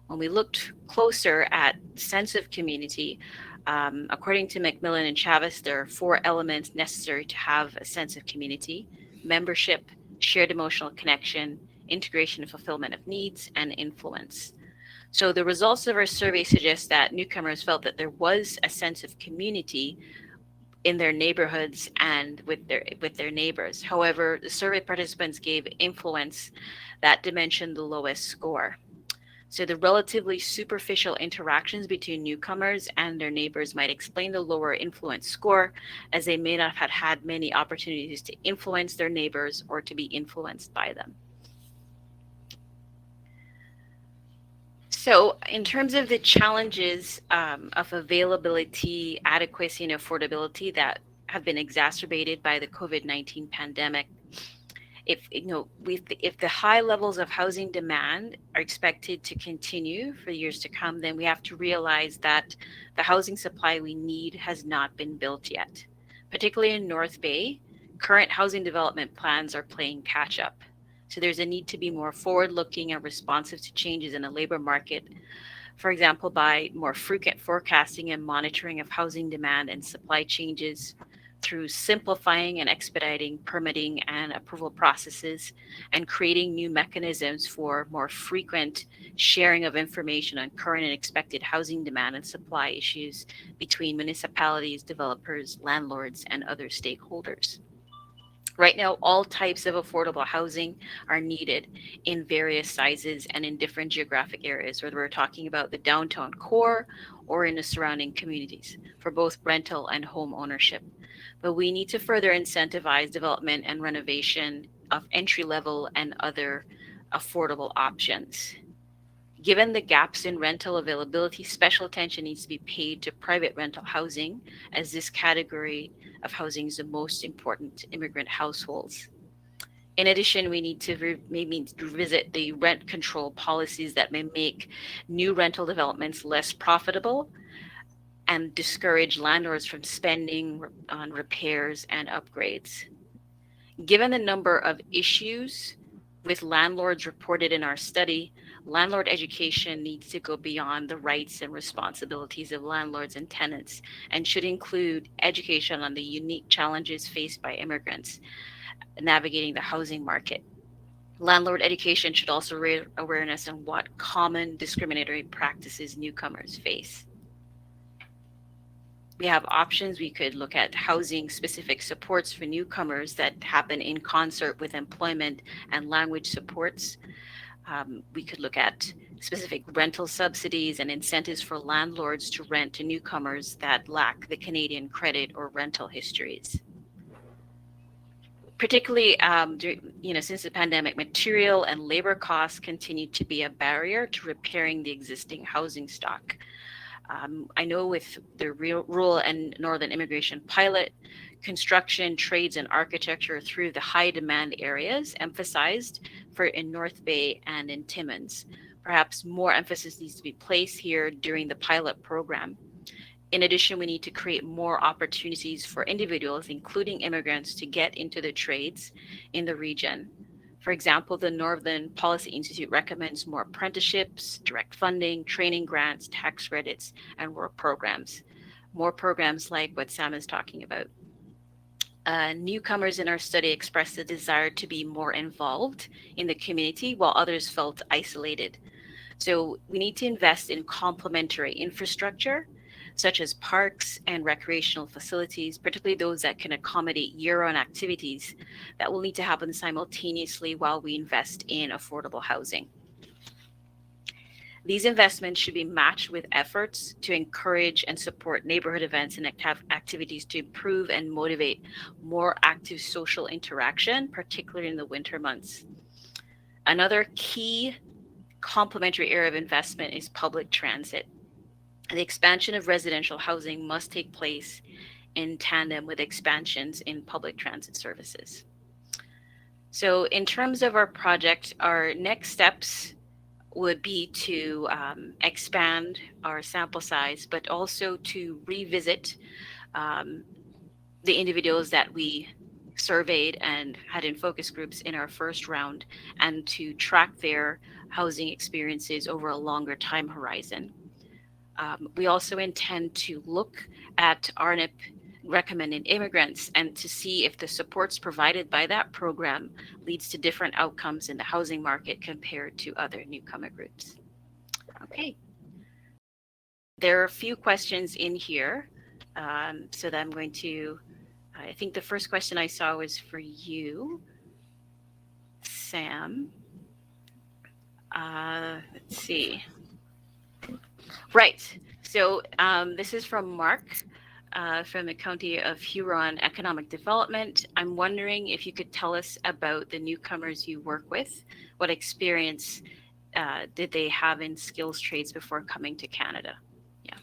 When we looked closer at sense of community, according to Macmillan and Chavez, there are 4 elements necessary to have a sense of community: membership, shared emotional connection, integration and fulfillment of needs, and influence. So the results of our survey suggest that newcomers felt that there was a sense of community in their neighborhoods and with their neighbors. However, the survey participants gave influence that dimension the lowest score. So the relatively superficial interactions between newcomers and their neighbors might explain the lower influence score, as they may not have had many opportunities to influence their neighbors or to be influenced by them. So, in terms of the challenges of availability, adequacy, and affordability that have been exacerbated by the COVID-19 pandemic, if the high levels of housing demand are expected to continue for years to come, then we have to realize that the housing supply we need has not been built yet. Particularly in North Bay, current housing development plans are playing catch up. So there's a need to be more forward-looking and responsive to changes in the labor market, for example, by more frequent forecasting and monitoring of housing demand and supply changes, through simplifying and expediting permitting and approval processes, and creating new mechanisms for more frequent sharing of information on current and expected housing demand and supply issues between municipalities, developers, landlords, and other stakeholders. Right now, all types of affordable housing are needed in various sizes and in different geographic areas, whether we're talking about the downtown core or in the surrounding communities, for both rental and home ownership. But we need to further incentivize development and renovation of entry level and other affordable options. Given the gaps in rental availability, special attention needs to be paid to private rental housing, as this category of housing is the most important to immigrant households. In addition, we need to maybe revisit the rent control policies that may make new rental developments less profitable and discourage landlords from spending on repairs and upgrades. Given the number of issues with landlords reported in our study, landlord education needs to go beyond the rights and responsibilities of landlords and tenants and should include education on the unique challenges faced by immigrants navigating the housing market. Landlord education should also raise awareness on what common discriminatory practices newcomers face. We have options. We could look at housing specific supports for newcomers that happen in concert with employment and language supports. We could look at specific rental subsidies and incentives for landlords to rent to newcomers that lack the Canadian credit or rental histories. Particularly, since the pandemic, material and labor costs continue to be a barrier to repairing the existing housing stock. I know with the rural and northern immigration pilot, construction, trades, and architecture through the high demand areas emphasized for in North Bay and in Timmins. Perhaps more emphasis needs to be placed here during the pilot program. In addition, we need to create more opportunities for individuals, including immigrants, to get into the trades in the region. For example, the Northern Policy Institute recommends more apprenticeships, direct funding, training grants, tax credits, and work programs. More programs like what Sam is talking about. Newcomers in our study expressed a desire to be more involved in the community while others felt isolated. So we need to invest in complementary infrastructure, such as parks and recreational facilities, particularly those that can accommodate year-round activities that will need to happen simultaneously while we invest in affordable housing. These investments should be matched with efforts to encourage and support neighborhood events and activities to improve and motivate more active social interaction, particularly in the winter months. Another key complementary area of investment is public transit. The expansion of residential housing must take place in tandem with expansions in public transit services. So in terms of our project, our next steps would be to expand our sample size, but also to revisit the individuals that we surveyed and had in focus groups in our first round, and to track their housing experiences over a longer time horizon. We also intend to look at RNIP recommended immigrants and to see if the supports provided by that program leads to different outcomes in the housing market compared to other newcomer groups. Okay. There are a few questions in here, so that I'm going to, I think the first question I saw was for you, Sam. Let's see. Right. So this is from Mark from the County of Huron Economic Development. I'm wondering if you could tell us about the newcomers you work with. What experience did they have in skills trades before coming to Canada? Yeah.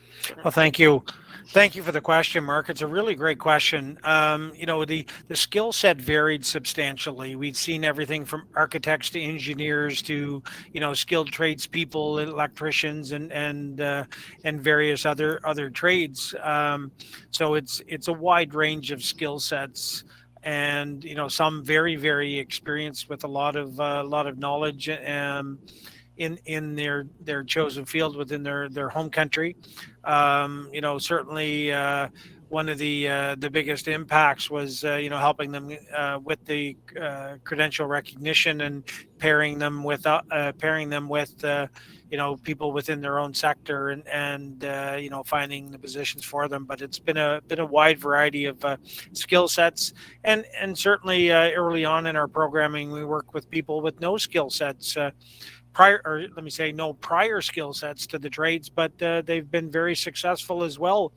Well, thank you. Thank you for the question, Mark. It's a really great question. The skill set varied substantially. We'd seen everything from architects to engineers to, skilled tradespeople, electricians, and various other trades. So it's a wide range of skill sets, and some very very experienced with a lot of knowledge. In their chosen field within their home country. Certainly one of the biggest impacts was helping them with the credential recognition and pairing them with people within their own sector and finding the positions for them. But it's been a wide variety of skill sets, and certainly early on in our programming we work with people with no skill sets. No prior skill sets to the trades, but they've been very successful as well.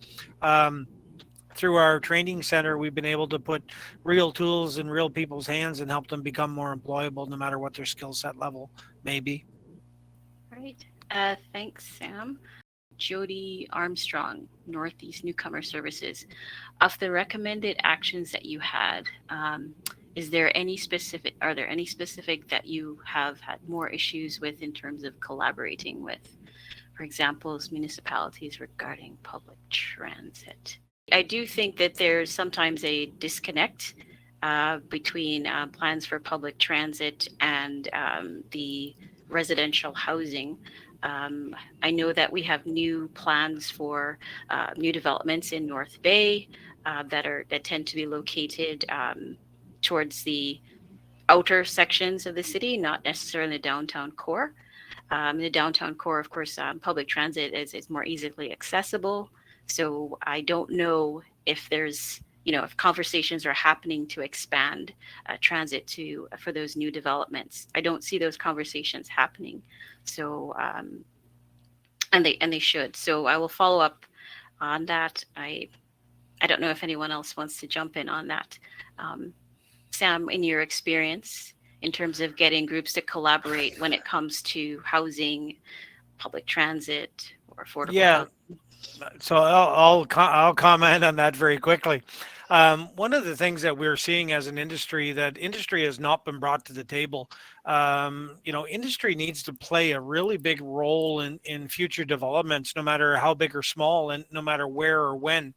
Through our training center, we've been able to put real tools in real people's hands and help them become more employable, no matter what their skill set level may be. Right. Thanks, Sam. Jody Armstrong, Northeast Newcomer Services. Of the recommended actions that you had, are there any specific that you have had more issues with in terms of collaborating with, for example, municipalities regarding public transit? I do think that there's sometimes a disconnect between plans for public transit and the residential housing. Um, I know that we have new plans for new developments in North Bay that tend to be located towards the outer sections of the city, not necessarily the downtown core. In the downtown core, of course, public transit is more easily accessible. So I don't know if there's, if conversations are happening to expand transit to for those new developments. I don't see those conversations happening. So and they should. So I will follow up on that. I don't know if anyone else wants to jump in on that. Um, Sam, in your experience, in terms of getting groups to collaborate when it comes to housing, public transit, or affordable Yeah, housing? so I'll comment on that very quickly. One of the things that we're seeing as an industry, that industry has not been brought to the table. Industry needs to play a really big role in future developments, no matter how big or small, and no matter where or when.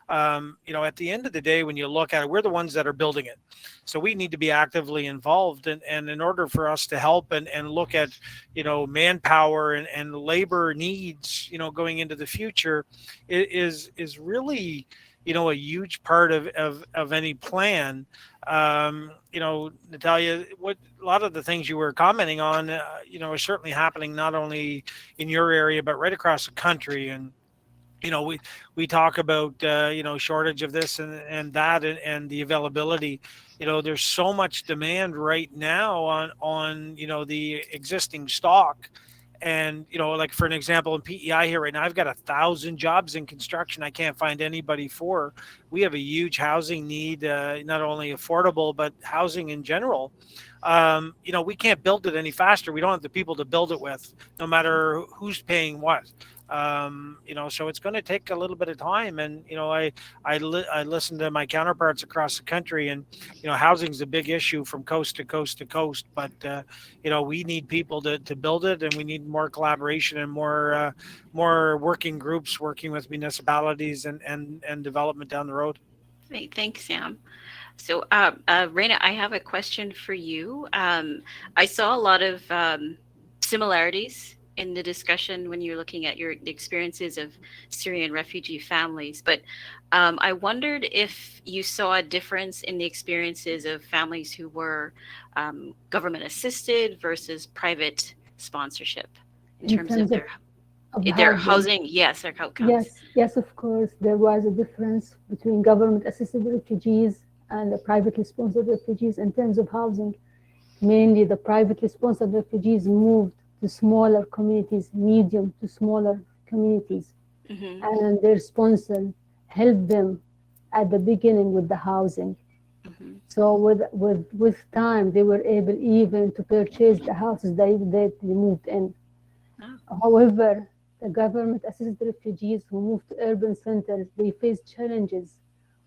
At the end of the day, when you look at it, we're the ones that are building it. So we need to be actively involved. And in order for us to help and look at, manpower and labor needs, going into the future, is really, a huge part of any plan. Natalia, what a lot of the things you were commenting on, are certainly happening not only in your area, but right across the country. And we talk about shortage of this and that, and the availability. There's so much demand right now on the existing stock. And like, for an example, in PEI here right now, I've got 1,000 jobs in construction I can't find anybody for. We have a huge housing need, not only affordable but housing in general. We can't build it any faster. We don't have the people to build it with, no matter who's paying what. So it's going to take a little bit of time. And I listen to my counterparts across the country, and housing's a big issue from coast to coast to coast. But we need people to build it, and we need more collaboration and more working groups working with municipalities and development down the road. Great, thanks, Sam. So, Raina, I have a question for you. I saw a lot of similarities in the discussion when you're looking at your the experiences of Syrian refugee families, but I wondered if you saw a difference in the experiences of families who were government assisted versus private sponsorship in In terms of terms of their housing. housing. Yes, their outcomes. Yes, yes, of course, there was a difference between government-assisted refugees and the privately sponsored refugees in terms of housing. Mainly, the privately sponsored refugees moved to smaller communities, medium to smaller communities, Hmm. and their sponsor helped them at the beginning with the housing. Hmm. So with time, they were able even to purchase the houses they moved in. Oh. However, the government-assisted refugees who moved to urban centers, they faced challenges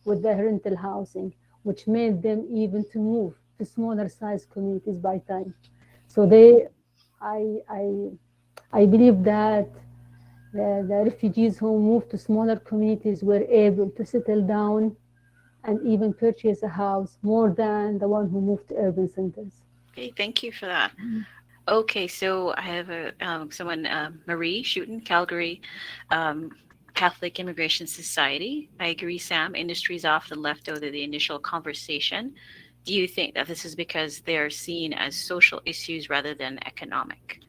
with their rental housing, which made them even to move to smaller size communities by time. So I, I, I believe that the refugees who moved to smaller communities were able to settle down and even purchase a house more than the one who moved to urban centers. Okay, thank you for that. Okay, so I have someone, Marie Shooten, Calgary um, Catholic Immigration Society. I agree, Sam. Industry is often left out of the initial conversation. Do you think that this is because they're seen as social issues rather than economic?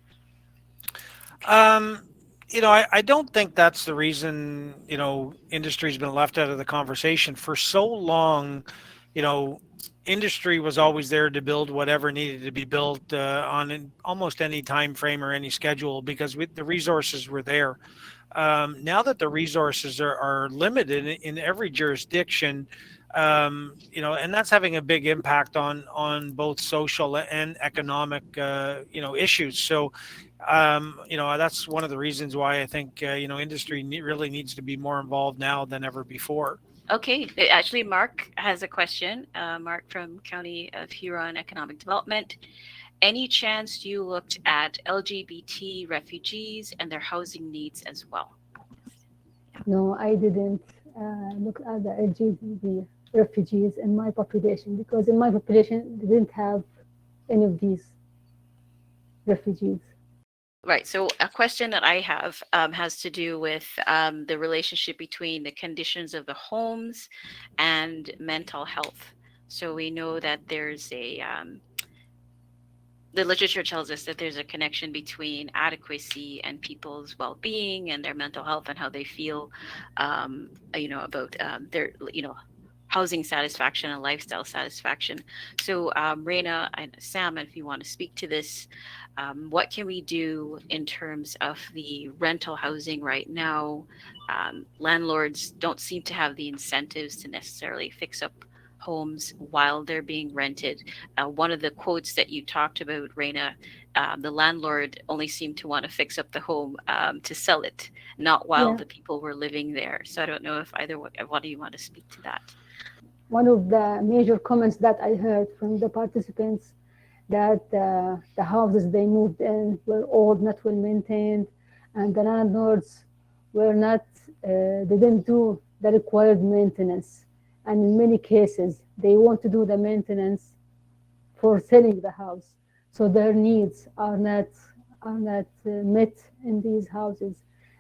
Um, I don't think that's the reason, industry's been left out of the conversation for so long. You know, Industry was always there to build whatever needed to be built on almost any time frame or any schedule, because the resources were there. Now that the resources are limited in every jurisdiction, and that's having a big impact on both social and economic, issues. So, that's one of the reasons why I think industry really needs to be more involved now than ever before. Okay, actually, Mark has a question. Mark from County of Huron Economic Development. Any chance you looked at LGBT refugees and their housing needs as well? No, I didn't look at the LGBT. refugees in my population, because in my population they didn't have any of these refugees. Right. So a question that I have has to do with the relationship between the conditions of the homes and mental health. So we know that there's the literature tells us that there's a connection between adequacy and people's well-being and their mental health and how they feel, about their, housing satisfaction and lifestyle satisfaction. So, Reina and Sam, if you want to speak to this, what can we do in terms of the rental housing right now? Landlords don't seem to have the incentives to necessarily fix up homes while they're being rented. One of the quotes that you talked about, Reina, the landlord only seemed to want to fix up the home to sell it, not while Yeah, the people were living there. So I don't know if either one of you want to speak to that. one of the major comments that I heard from the participants, that the houses they moved in were old, not well maintained, and the landlords were not, they didn't do the required maintenance. And in many cases, they want to do the maintenance for selling the house. So their needs are not met in these houses.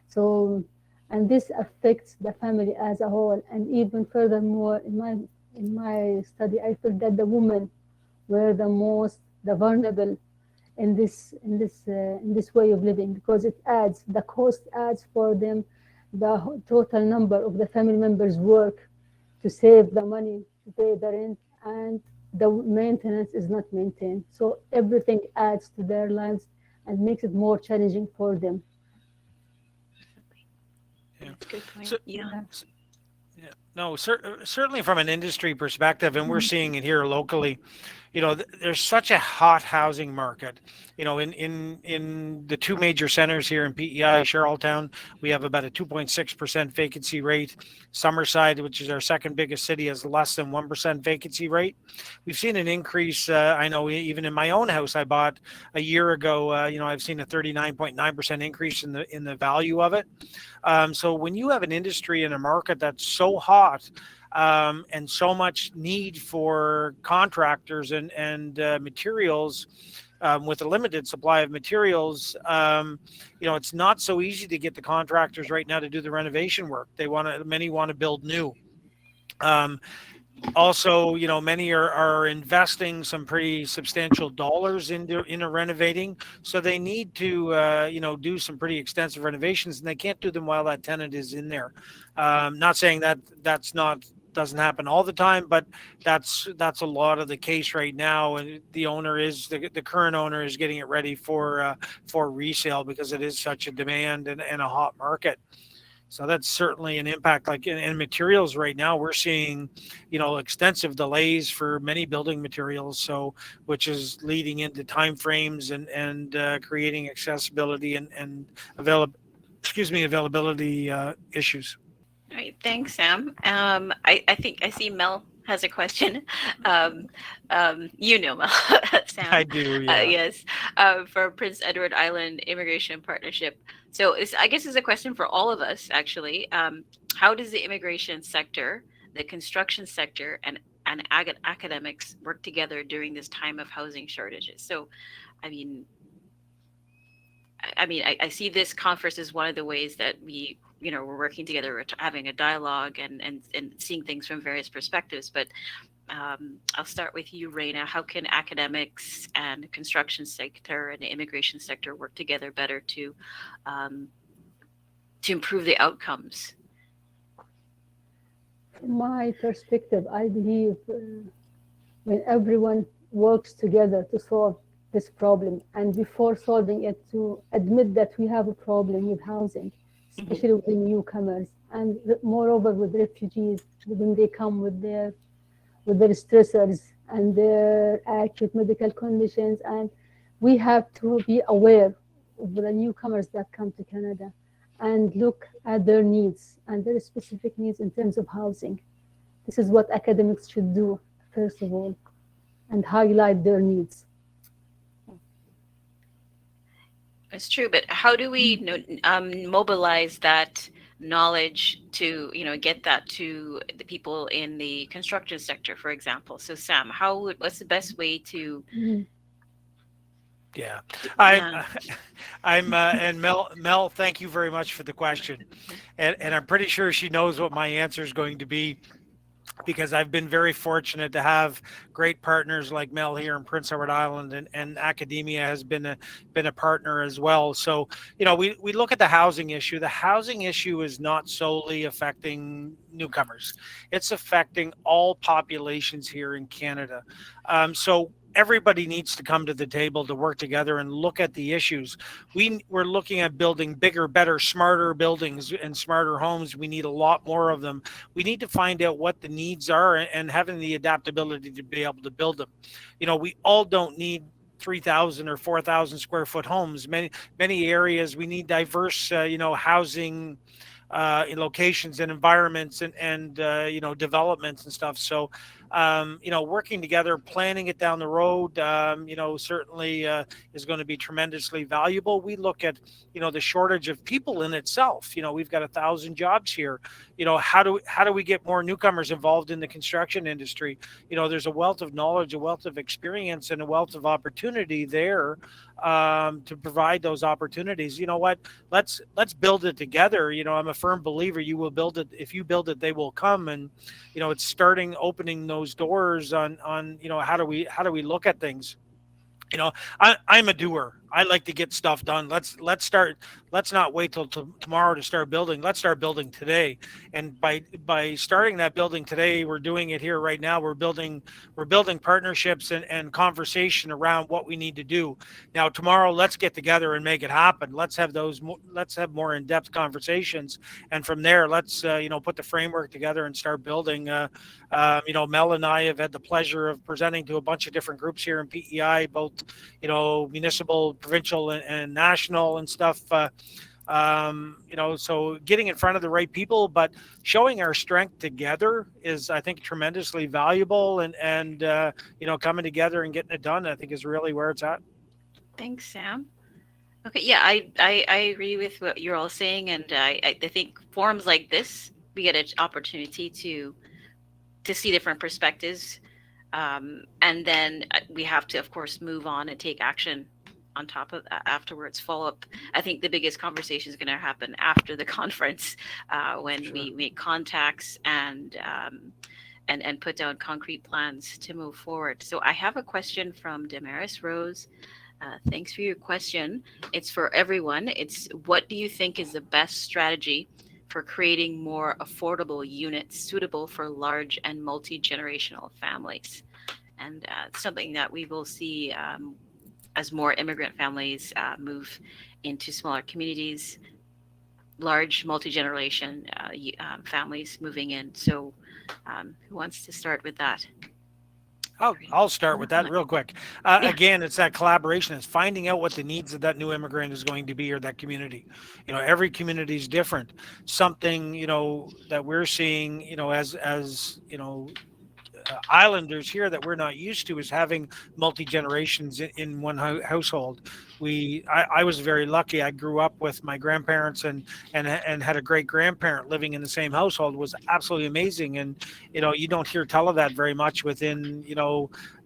So, and this affects the family as a whole. And even furthermore, in my study, I felt that the women were the vulnerable in this way of living, because the cost adds for them. The total number of the family members work to save the money to pay the rent, and the maintenance is not maintained. So everything adds to their lives and makes it more challenging for them. Yeah. That's a good point. So, Yeah. Yeah. yeah. No, certainly from an industry perspective, and we're seeing it here locally. There's such a hot housing market. In the two major centers here in PEI, Charlottetown, we have about a 2.6% vacancy rate. Summerside, which is our second biggest city, has less than 1% vacancy rate. We've seen an increase. I know even in my own house I bought a year ago. I've seen a 39.9% increase in the value of it. So when you have an industry in a market that's so hot, and so much need for contractors and materials, with a limited supply of materials, it's not so easy to get the contractors right now to do the renovation work. Many want to build new. Um, Also, many are investing some pretty substantial dollars into renovating, so they need to do some pretty extensive renovations, and they can't do them while that tenant is in there. Not saying that that's not doesn't happen all the time, but that's a lot of the case right now, and the current owner is getting it ready for resale because it is such a demand and a hot market. So that's certainly an impact. Like in materials right now, we're seeing, extensive delays for many building materials. So, which is leading into timeframes and creating accessibility and availability issues. All right. Thanks, Sam. I think I see Mel has a question. Um, Mel, I Sam. do, yeah. Yes, for Prince Edward Island Immigration Partnership. So I guess it's a question for all of us, actually. How does the immigration sector, the construction sector, and academics work together during this time of housing shortages? So, I mean, I see this conference as one of the ways that we're working together, we're having a dialogue and seeing things from various perspectives. But I'll start with you, Reina. How can academics and the construction sector and the immigration sector work together better um, to improve the outcomes? From my perspective, I believe when everyone works together to solve this problem, and before solving it, to admit that we have a problem with housing, Mhm. especially with the newcomers, and moreover with refugees when they come with their stressors and their acute medical conditions. And we have to be aware of the newcomers that come to Canada and look at their needs and their specific needs in terms of housing. This is what academics should do, first of all, and highlight their needs. It's true, but how do we mobilize knowledge to get that to the people in the construction sector, for example. So Sam, what's the best way to Mhm. Yeah, I'm, yeah. and Mel, thank you very much for the question, and I'm pretty sure she knows what my answer is going to be because I've been very fortunate to have great partners like Mel here in Prince Edward Island, and academia has been a partner as well. So we look at the housing issue. The housing issue is not solely affecting newcomers; it's affecting all populations here in Canada. So everybody needs to come to the table to work together and look at the issues. We're looking at building bigger, better, smarter buildings and smarter homes. We need a lot more of them. We need to find out what the needs are and having the adaptability to be able to build them. We all don't need 3,000 or 4,000 square foot homes. Many areas we need diverse, housing in locations and environments and developments and stuff. So working together, planning it down the road, certainly is going to be tremendously valuable. We look at the shortage of people in itself. We've got 1,000 jobs here. How do we get more newcomers involved in the construction industry? There's a wealth of knowledge, a wealth of experience, and a wealth of opportunity there to provide those opportunities. You know what? Let's build it together. I'm a firm believer you will build it. If you build it, they will come. And it's starting opening those doors on how do we look at things. I'm a doer. I like to get stuff done. Let's start. Let's not wait till tomorrow to start building. Let's start building today. And by starting that building today, we're doing it here right now. We're building partnerships and conversation around what we need to do. Now tomorrow, let's get together and make it happen. Let's have more in-depth conversations, and from there, let's put the framework together and start building. Mel and I have had the pleasure of presenting to a bunch of different groups here in PEI, both municipal, provincial, and national and stuff. So getting in front of the right people, but showing our strength together is, I think, tremendously valuable. And coming together and getting it done, I think, is really where it's at. Thanks, Sam. Okay, yeah, I agree with what you're all saying, and I think forums like this, we get an opportunity to see different perspectives, and then we have to, of course, move on and take action on top of that afterwards. Follow up. I think the biggest conversation is going to happen after the conference, when Sure. we make contacts and put down concrete plans to move forward. So I have a question from Damaris Rose. Thanks for your question. It's for everyone. It's, what do you think is the best strategy for creating more affordable units suitable for large and multi-generational families? And something that we will see, as more immigrant families move into smaller communities, large multi-generation families moving in. So who wants to start with that? I'll start with that real quick. Yeah. Again, it's that collaboration. It's finding out what the needs of that new immigrant is going to be, or that community. Every community is different. Something that we're seeing, as islanders here that we're not used to is having multi generations in one household. I was very lucky. I grew up with my grandparents and had a great grandparent living in the same household. Was absolutely amazing. And you don't hear tell of that very much within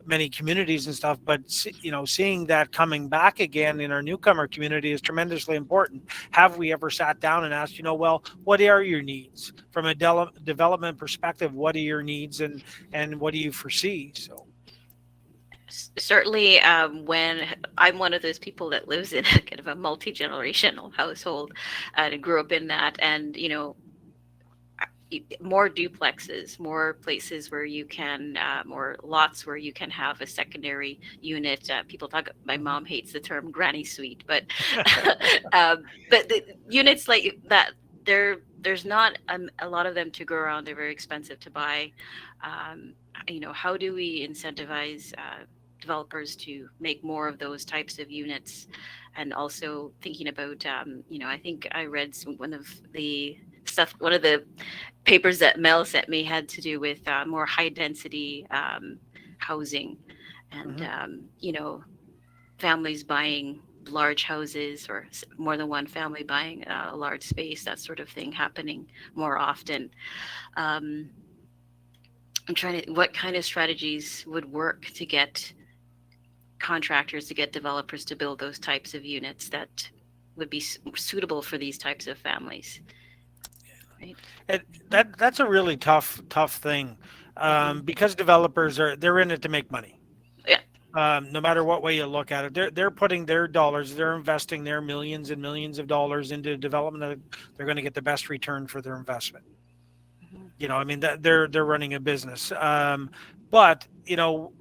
many communities and stuff. But seeing that coming back again in our newcomer community is tremendously important. Have we ever sat down and asked, well, what are your needs from a development perspective? What are your needs, and what do you foresee? So Certainly, when I'm one of those people that lives in a kind of a multi-generational household, and grew up in that, and more duplexes, more places where you can, more lots where you can have a secondary unit. People talk. My Mhm. mom hates the term "granny suite," but but the units like that, there's not a lot of them to go around. They're very expensive to buy. How do we incentivize developers to make more of those types of units? And also thinking about, I think I read one of the papers that Mel sent me had to do with more high density housing, and Mhm. families buying large houses or more than one family buying a large space, that sort of thing happening more often. Um, I'm trying to, what kind of strategies would work to get contractors, to get developers to build those types of units that would be suitable for these types of families, right? And that's a really tough thing, Hmm. because developers they're in it to make money. Yeah. No matter what way you look at it, they're putting their dollars, they're investing their millions and millions of dollars into development. They're going to get the best return for their investment. Hmm. I mean that they're running a business. But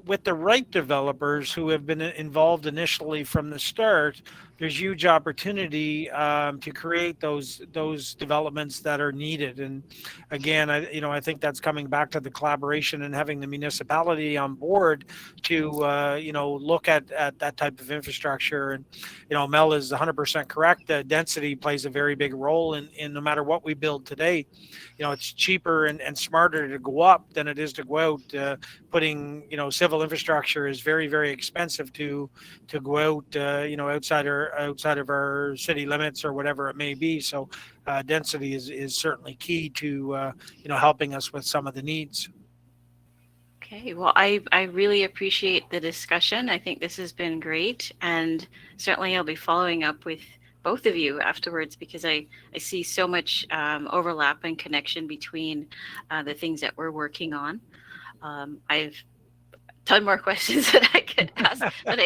with the right developers who have been involved initially from the start, there's huge opportunity to create those developments that are needed. And again, I think that's coming back to the collaboration and having the municipality on board to look at that type of infrastructure. And Mel is 100% correct. Density plays a very big role in no matter what we build today. It's cheaper and smarter to go up than it is to go out. Putting civil infrastructure is very, very expensive to go out outside of our city limits or whatever it may be. So density is certainly key to helping us with some of the needs. Okay, well, I really appreciate the discussion. I think this has been great. And certainly I'll be following up with both of you afterwards because I see so much overlap and connection between the things that we're working on. I've ton more questions that I could ask, but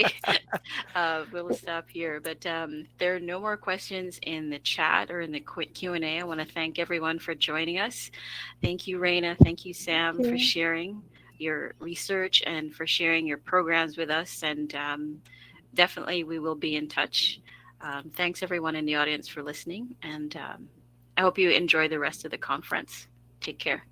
I will stop here. But there are no more questions in the chat or in the quick Q&A. I want to thank everyone for joining us. Thank you, Raina. Thank you, Sam, for you. sharing your research and for sharing your programs with us. And definitely we will be in touch. Thanks everyone in the audience for listening. And I hope you enjoy the rest of the conference. Take care.